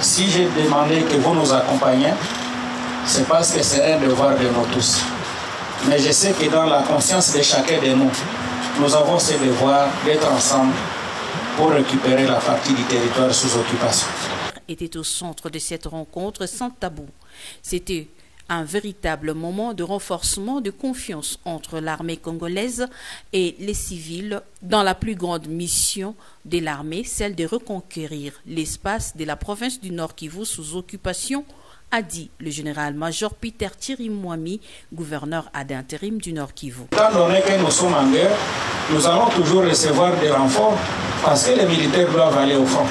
Si j'ai demandé que vous nous accompagniez, c'est parce que c'est un devoir de nous tous. Mais je sais que dans la conscience de chacun de nous, nous avons ce devoir d'être ensemble pour récupérer la partie du territoire sous occupation. Était au centre de cette rencontre sans tabou. C'était un véritable moment de renforcement de confiance entre l'armée congolaise et les civils dans la plus grande mission de l'armée, celle de reconquérir l'espace de la province du Nord Kivu sous occupation, a dit le général-major Peter Chirimwami, gouverneur ad intérim du Nord Kivu. Étant donné que nous sommes en guerre, nous allons toujours recevoir des renforts parce que les militaires doivent aller au front.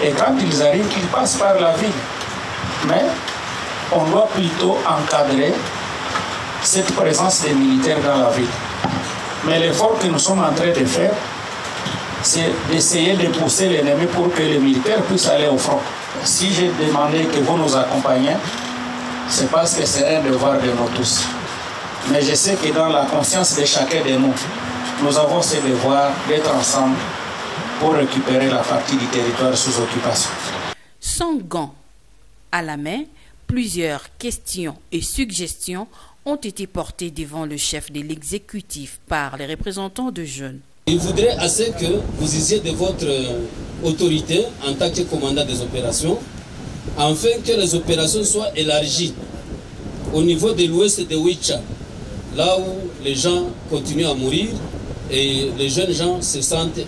Et quand ils arrivent, ils passent par la ville. Mais on doit plutôt encadrer cette présence des militaires dans la ville. Mais l'effort que nous sommes en train de faire, c'est d'essayer de pousser l'ennemi pour que les militaires puissent aller au front. Si j'ai demandé que vous nous accompagniez, c'est parce que c'est un devoir de nous tous. Mais je sais que dans la conscience de chacun de nous, nous avons ce devoir d'être ensemble pour récupérer la partie du territoire sous occupation. Sans gants à la main, plusieurs questions et suggestions ont été portées devant le chef de l'exécutif par les représentants de jeunes. Il voudrait assez que vous usiez de votre autorité en tant que commandant des opérations, afin que les opérations soient élargies au niveau de l'ouest de Wicha, là où les gens continuent à mourir et les jeunes gens se sentent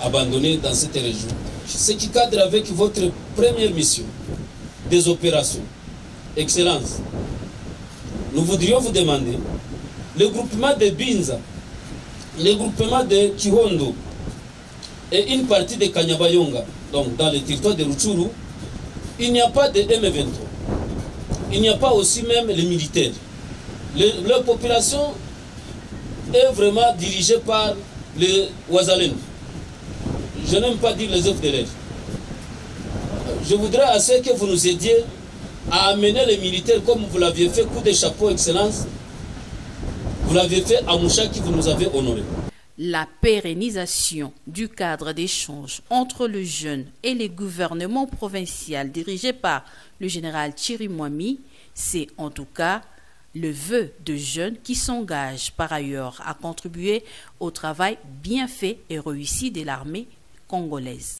abandonnés dans cette région. Ce qui cadre avec votre première mission des opérations. Excellence, nous voudrions vous demander le groupement de Binza, le groupement de Kihondo et une partie de Kanyabayonga, donc dans le territoire de Rutshuru, il n'y a pas de M23. Il n'y a pas aussi même les militaires. Leur population est vraiment dirigée par les Ouazalènes. Je n'aime pas dire les œuvres de l'air. Je voudrais assez que vous nous aidiez à amener les militaires comme vous l'aviez fait, coup de chapeau, Excellence. Vous l'aviez fait à Mouchaki, vous nous avez honorés. La pérennisation du cadre d'échange entre le jeune et les gouvernements provinciaux dirigés par le général Chirimwami, c'est en tout cas le vœu de jeunes qui s'engagent par ailleurs à contribuer au travail bien fait et réussi de l'armée congolaise.